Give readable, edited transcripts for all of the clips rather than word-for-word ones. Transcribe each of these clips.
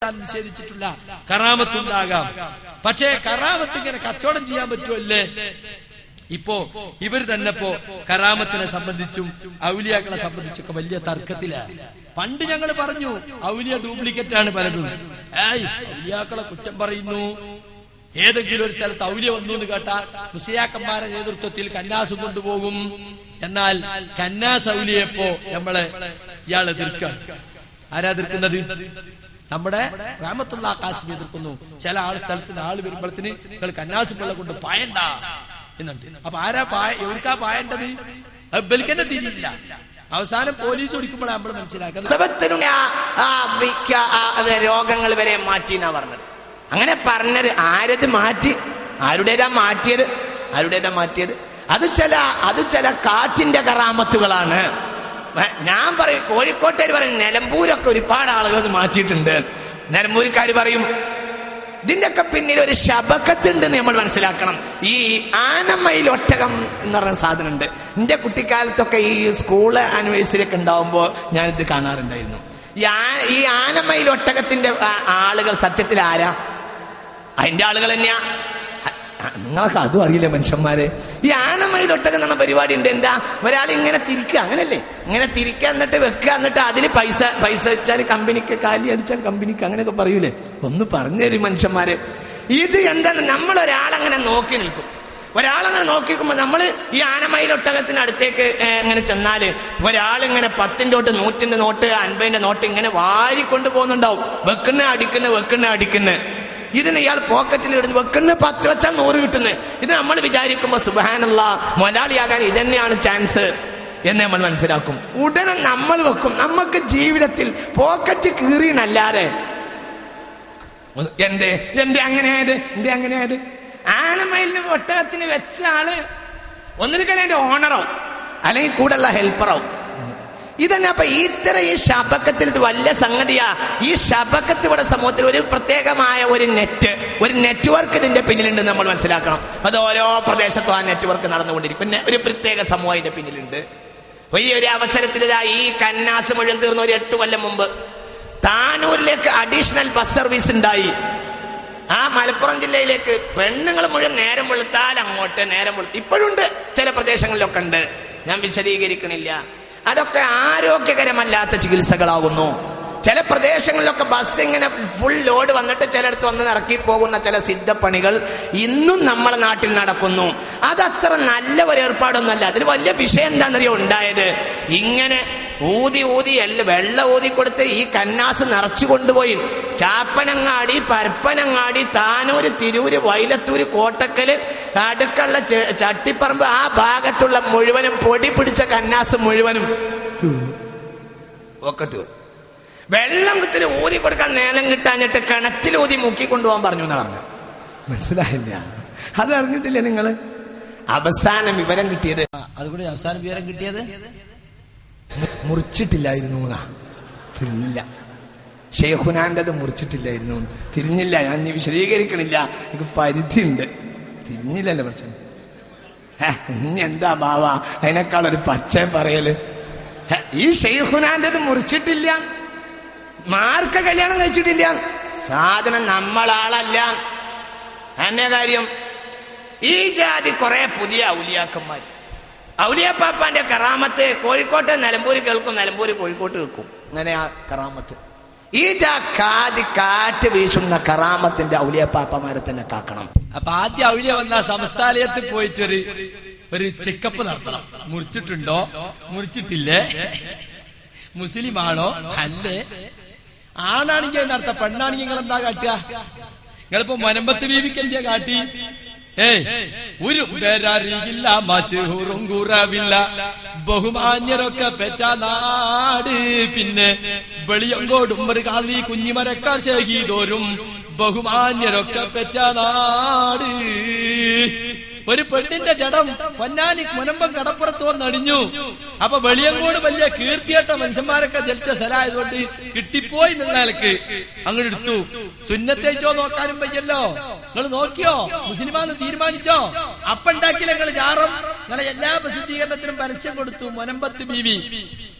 നിഷേധിച്ചിട്ടുള്ള കറാമത്തുണ്ടാകാം. പക്ഷേ കറാമത്ത് ഇങ്ങനെ കച്ചവടം ചെയ്യാൻ പറ്റുമല്ലേ? ഇപ്പോ ഇവർ തന്നെ ഇപ്പോ കറാമത്തിനെ സംബന്ധിച്ചും ഔലിയാക്കളെ സംബന്ധിച്ചൊക്കെ വലിയ തർക്കത്തിലാണ്. പണ്ട് ഞങ്ങൾ പറഞ്ഞു ഔലിയ ഡ്യൂപ്ലിക്കേറ്റ് ആണ് പലതും. ഔലിയാക്കളെ കുറ്റം പറയുന്നു. ഏതെങ്കിലും ഒരു സ്ഥലത്ത് ഔലിയ വന്നു എന്ന് കേട്ടാ മുസ്ലിയാക്കന്മാരുടെ നേതൃത്വത്തിൽ കന്നാസ് കൊണ്ടുപോകും. എന്നാൽ കന്നാസ് ഔലിയപ്പോ നമ്മളെ ഇയാളെ എതിർക്കുക. ആരാ എതിർക്കുന്നത്? നമ്മുടെ റഹ്മത്തുള്ള കാസിമി എതിർക്കുന്നു. ചില സ്ഥലത്തിന് ആള് വരുമ്പോഴത്തിന് നിങ്ങൾ കന്നാസ് പിള്ള കൊണ്ട് പായണ്ട എന്നുണ്ട്. അപ്പൊ ആരാ എവിടുക്കാ പായേണ്ടത്? അത് ബലിക്കന്നെ തിരിയില്ല. അവസാനം പോലീസ് ഓടിക്കുമ്പോഴാണ് നമ്മൾ മനസ്സിലാക്കുന്നത് രോഗങ്ങൾ വരെ മാറ്റി എന്നാ പറഞ്ഞത്. അങ്ങനെ പറഞ്ഞത് ആരത് മാറ്റി? ആരുടേതാ മാറ്റിയത്? അത് ചില കാറ്റിന്റെ കറാമത്തുകളാണ്. ഞാൻ പറയും, കോഴിക്കോട്ടുകാർ പറയും നിലമ്പൂരൊക്കെ ഒരുപാട് ആളുകൾ അത് മാറ്റിയിട്ടുണ്ട്. നിലമ്പൂർക്കാർ പറയും ഇതിന്റെയൊക്കെ പിന്നിൽ ഒരു ശബക്കത്തുണ്ടെന്ന് നമ്മൾ മനസ്സിലാക്കണം. ഈ ആനമയിൽ ഒട്ടകം എന്ന് പറഞ്ഞ സാധനം ഉണ്ട്. എന്റെ കുട്ടിക്കാലത്തൊക്കെ ഈ സ്കൂള് ആനിവേഴ്സറി ഒക്കെ ഉണ്ടാവുമ്പോ ഞാനിത് കാണാറുണ്ടായിരുന്നു. ഈ ആനമയിൽ ഒട്ടകത്തിന്റെ ആളുകൾ സത്യത്തിൽ ആരാ? അതിന്റെ ആളുകൾ തന്നെയാ. നിങ്ങൾക്ക് അതും അറിയില്ല മനുഷ്യന്മാരെ. ഈ ആനമയിൽ ഒട്ടകം എന്ന് പറഞ്ഞ പരിപാടി ഉണ്ട്. എന്താ? ഒരാൾ ഇങ്ങനെ തിരിക്കുക, അങ്ങനല്ലേ? ഇങ്ങനെ തിരിക്കുക, എന്നിട്ട് വെക്കുക, എന്നിട്ട് അതിന് പൈസ വെച്ചാൽ കമ്പനിക്ക്, കാലി അടിച്ചാൽ കമ്പനിക്ക്, അങ്ങനെയൊക്കെ പറയൂലേ? ഒന്ന് പറഞ്ഞു തരും മനുഷ്യന്മാരെ. ഇത് എന്താണ്? നമ്മളൊരാളങ്ങനെ നോക്കി നിൽക്കും. ഒരാളങ്ങനെ നോക്കിക്കുമ്പോ നമ്മൾ ഈ ആനമയിൽ ഒട്ടകത്തിന് അടുത്തേക്ക് ഇങ്ങനെ ചെന്നാല് ഒരാളിങ്ങനെ 10 നോട്ട്, 100 നോട്ട്, 50 നോട്ട് ഇങ്ങനെ വാരിക്കൊണ്ട് പോകുന്നുണ്ടാവും. വെക്കുന്ന ഇതിന് ഇയാൾ പോക്കറ്റിൽ ഇടുന്നു. വെക്കുന്ന 10 വെച്ചാൽ 100 കിട്ടുന്നത്. ഇത് നമ്മൾ വിചാരിക്കുമ്പോ സുബ്ഹാനല്ലാഹ്, മൊലാളിയാകാൻ ഇതന്നെയാണ് ചാൻസ് എന്ന് നമ്മൾ മനസ്സിലാക്കും. ഉടനെ നമ്മൾ വെക്കും. നമുക്ക് ജീവിതത്തിൽ പോക്കറ്റ് കീറിയനല്ലാതെ എന്റെ അങ്ങനെയായത് ആനമയിലിന് ഒട്ടകത്തിന് വെച്ച ആള് ഒന്നിരിക്കാൻ അതിന്റെ ഓണറോ അല്ലെങ്കിൽ കൂടെയുള്ള ഹെൽപ്പറോ ഇതന്നെ. അപ്പൊ ഇത്തരം ഈ ശബക്കത്തിൽ ഇത് വലിയ സംഗതിയാ. ഈ ശബക്കത്ത് ഇവിടെ സമൂഹത്തിൽ ഒരു പ്രത്യേകമായ ഒരു നെറ്റ്വർക്ക് ഇതിന്റെ പിന്നിലുണ്ട് നമ്മൾ മനസ്സിലാക്കണം. അത് ഓരോ പ്രദേശത്തും ആ നെറ്റ്വർക്ക് നടന്നുകൊണ്ടിരിക്കും. ഒരു പ്രത്യേക സമൂഹം ഇതിന്റെ പിന്നിലുണ്ട്. ഈ ഒരു അവസരത്തിൽ ഈ കന്നാസ് മുഴുവൻ തീർന്ന ഒരു 8 കൊല്ലം മുമ്പ് താനൂരിലേക്ക് അഡീഷണൽ ബസ് സർവീസ് ഉണ്ടായി. ആ മലപ്പുറം ജില്ലയിലേക്ക് പെണ്ണുങ്ങൾ മുഴുവൻ നേരം വെളുത്താൽ അങ്ങോട്ട്, നേരം വെളുത്ത് ഇപ്പോഴുണ്ട്, ചില പ്രദേശങ്ങളിലൊക്കെ ഉണ്ട്. ഞാൻ വിശദീകരിക്കണില്ല. അതൊക്കെ ആരോഗ്യകരമല്ലാത്ത ചികിത്സകളാകുന്നു. ചില പ്രദേശങ്ങളിലൊക്കെ ബസ് ഇങ്ങനെ ഫുൾ ലോഡ് വന്നിട്ട് ചിലടത്ത് വന്ന് ഇറക്കി പോകുന്ന ചില സിദ്ധപ്പണികൾ ഇന്നും നമ്മളെ നാട്ടിൽ നടക്കുന്നു. അതത്ര നല്ല ഒരു ഏർപ്പാടൊന്നുമല്ല. അതിന് വലിയ വിഷയം എന്താണെന്നറിയോ ഉണ്ടായത്? ഇങ്ങനെ ഊതി വെള്ളം ഊതിക്കൊടുത്ത് ഈ കന്നാസ് നിറച്ചു കൊണ്ടുപോയി ചാപ്പനങ്ങാടി, പരപ്പനങ്ങാടി, താനൂര്, തിരൂര്, വൈലത്തൂര്, കോട്ടക്കല്, അടുക്കള, ചട്ടിപ്പറമ്പ്, ആ ഭാഗത്തുള്ള മുഴുവനും പൊടി പിടിച്ച കന്നാസ് മുഴുവനും ഒക്കെ തീർന്നു. വെള്ളം കുത്തിന് ഊതി കൊടുക്കാൻ നേരം കിട്ടാഞ്ഞിട്ട് കിണറ്റിൽ ഊതി മുക്കിക്കൊണ്ടുപോകാൻ പറഞ്ഞു എന്നാ പറഞ്ഞു. മനസ്സിലായില്ല? അത് അറിഞ്ഞിട്ടില്ലേ നിങ്ങള്? അവസാനം വിവരം കിട്ടിയത് മുറിച്ചിട്ടില്ലായിരുന്നു. തിരിഞ്ഞില്ല. ഷെയ്ഖുനാൻ്റെത് മുറിച്ചിട്ടില്ലായിരുന്നു. തിരിഞ്ഞില്ല. ഞാൻ നീ വിശദീകരിക്കണില്ല, എനിക്ക് പരിധിയുണ്ട്. തിരിഞ്ഞില്ലല്ലോ പ്രശ്നം. ഇനി എന്താ ബാവ അതിനേക്കാളൊരു പച്ച പറയല്? ഈ ഷെയ്ഖുനാൻ്റെത് മുറിച്ചിട്ടില്ല, മാർക്ക കല്യാണം കഴിച്ചിട്ടില്ല, സാധനം നമ്മളാളല്ല. എന്നെ കാര്യം ഈ ജാതി കുറെ പുതിയ ഔലിയാക്കന്മാർ, ഔലിയാപ്പാപ്പാന്റെ കറാമത്ത് കോഴിക്കോട്ട് നിലമ്പൂര് കേൾക്കും, നിലമ്പൂര് കോഴിക്കോട്ട് കേൾക്കും. അങ്ങനെ ആ കറാമത്ത് ഈ കാറ്റ് വീശുന്ന കറാമത്തിന്റെ ഔലിയാപ്പാപ്പമാരെ തന്നെ കാക്കണം. അപ്പൊ ആദ്യം ഔലിയ വന്ന സംസ്ഥാനത്തിൽ പോയിട്ട് ഒരു ചെക്കപ്പ് നടത്തണം. മുറിച്ചിട്ടുണ്ടോ, മുറിച്ചിട്ടില്ലേ, മുസ്ലിമാണോ അല്ലേ? ആണാണെങ്കിൽ നടത്താം, പെണ്ണാണെങ്കിൽ നിങ്ങൾ എന്താ കാട്ടുക? നിങ്ങളിപ്പോ മനമ്പത്ത് ബീവിക്ക് എന്തിയാ കാട്ടി? ഒരു പേരറിയില്ല, മശഹൂറും കുറവില്ല, ബഹുമാന്യരൊക്കെ പെറ്റ നാട്. പിന്നെ വെളിയങ്കോടും ഒരു കാലി കുഞ്ഞിമരക്കാർ ശഹീദോരും ബഹുമാന്യരൊക്കെ പെറ്റ നാട്. ഒരു പെണ്ണിന്റെ ജഡം പൊന്നാനി മുനമ്പം കടപ്പുറത്ത് വന്നടിഞ്ഞു. അപ്പൊ വെളിയങ്കോട് വലിയ കീർത്തിയേട്ട മനുഷ്യന്മാരൊക്കെ ജലിച്ച സ്ഥലമായതുകൊണ്ട് കിട്ടിപ്പോയി നിന്നയാൾക്ക് അങ്ങോട്ട് എടുത്തു. സുന്നത്തേച്ചോ നോക്കാനും വയ്യല്ലോ. നിങ്ങൾ നോക്കിയോ? മുസ്ലിമാന്ന് തീരുമാനിച്ചോ? അപ്പുണ്ടാക്കിയില്ല നിങ്ങൾ ചാറും. നിങ്ങളെ എല്ലാ പ്രസിദ്ധീകരണത്തിനും പരസ്യം കൊടുത്തു. മുനമ്പത്ത് ബീവി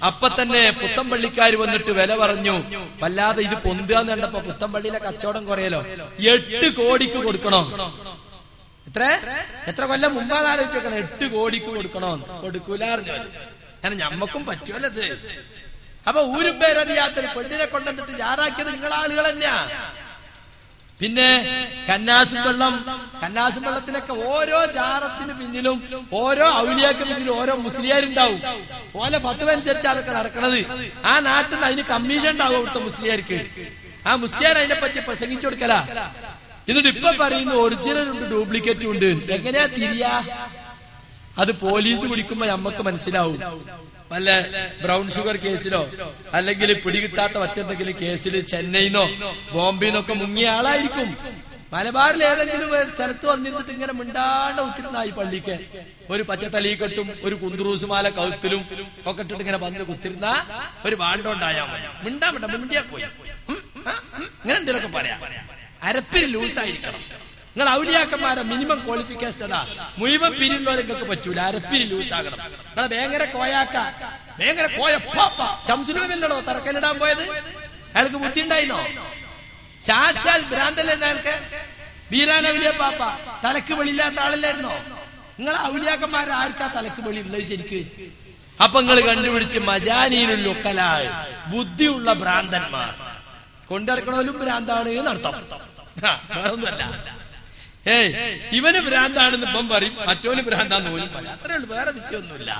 അപ്പൊ തന്നെ പുത്തമ്പള്ളിക്കാർ വന്നിട്ട് വില പറഞ്ഞു. വല്ലാതെ ഇത് പൊന്തുകയെന്ന് കണ്ടപ്പോ പുത്തമ്പള്ളിയിലെ കച്ചവടം കുറയല്ലോ. 8 കോടിക്ക് കൊടുക്കണോ? എത്ര കൊല്ലം മുമ്പാണ് ആലോചിച്ച് നോക്കണം. 8 കോടിക്ക് കൊടുക്കണോ? കൊടുക്കൂലായിരുന്നു. കാരണം ഞമ്മക്കും പറ്റുമല്ലത്. അപ്പൊ ഊരും പേരറിയാത്തൊരു പെണ്ണിനെ കൊണ്ടുവന്നിട്ട് ജാറാക്കിയത് നിങ്ങളാളുകൾ തന്നെയാ. പിന്നെ കന്നാസും വെള്ളത്തിനൊക്കെ ഓരോ ജാറത്തിന് പിന്നിലും ഓരോ ഔലിയാക്ക് പിന്നിലും ഓരോ മുസ്ലിയാരുണ്ടാവും. ഓലെ ഫത്വ അനുസരിച്ച് അതൊക്കെ നടക്കണത്. ആ നാട്ടിൽ നിന്ന് അതിന് കമ്മീഷൻ ഉണ്ടാവും അവിടുത്തെ മുസ്ലിയാർക്ക്. ആ മുസ്ലിയാർ അതിനെ പറ്റി പ്രസംഗിച്ചു കൊടുക്കല. എന്നിട്ട് ഇപ്പൊ പറയുന്നു ഒറിജിനൽ ഉണ്ട്, ഡ്യൂപ്ലിക്കേറ്റും ഉണ്ട്. എങ്ങനെയാ തിരിയാ? അത് പോലീസ് പിടിക്കുമ്പോ നമ്മക്ക് മനസ്സിലാവും. വല്ല ബ്രൗൺ ഷുഗർ കേസിലോ അല്ലെങ്കിൽ പിടികിട്ടാത്ത മറ്റെന്തെങ്കിലും കേസിൽ ചെന്നൈന്നോ ബോംബെന്നൊക്കെ മുങ്ങിയ ആളായിരിക്കും. മലബാറിൽ ഏതെങ്കിലും സ്ഥലത്ത് വന്നിരുന്നിട്ട് ഇങ്ങനെ മിണ്ടാണ്ട് കുത്തിരുന്നായി പള്ളിക്ക് ഒരു പച്ചത്തലീക്കെട്ടും ഒരു കുന്തുറൂസുമാല കൗത്തിലും ഒക്കെ ഇട്ടിട്ട് ഇങ്ങനെ വന്ന് കുത്തിരുന്ന ഒരു വാണ്ടോണ്ടായാ മതി. മിണ്ടിയാ പോയി ഇങ്ങനെ എന്തെങ്കിലുമൊക്കെ പറയാം. അരപ്പിന് ലൂസായിരിക്കണം. നിങ്ങൾ ഔലിയാക്കന്മാരെ മിനിമം ക്വാളിഫിക്കേഷൻ അതാ. മുഴുവൻ പിരിയുള്ളവരെ നിങ്ങൾക്ക് പറ്റൂല. അരപ്പിന് ലൂസാകണം. നിങ്ങളെ ഭയങ്കര കോയപ്പ ശംസുലല്ലോ തറക്കല്ലിടാൻ പോയത്. അയാൾക്ക് ബുദ്ധി ഉണ്ടായിരുന്നോ? ശാശാൽ ഭ്രാന്തല്ലേ അയാൾക്ക്? ബീരാൻ ഔലിയ പാപ്പ തലക്ക് വെളിയില്ലാത്ത ആളല്ലായിരുന്നോ? നിങ്ങൾ ഔലിയാക്കന്മാരെ ആർക്കാ തലക്ക് വെളി ഉള്ളത് ശരിക്ക്? അപ്പൊ നിങ്ങൾ കണ്ടുപിടിച്ച് മജാനീനുള്ള ഒക്കലായ ബുദ്ധിയുള്ള ഭ്രാന്തന്മാർ. കൊണ്ടിറക്കണോലും ഭ്രാന്താണ് എന്നർത്ഥം. വേറൊന്നുമല്ല. ഇവന് ഭ്രാന്താണെന്ന് ഇപ്പം പറയും, മറ്റോന് ഭ്രാന്താന്ന് പോലും പറയും. അത്രേ ഉള്ളൂ, വേറെ വിഷയമൊന്നുമില്ല.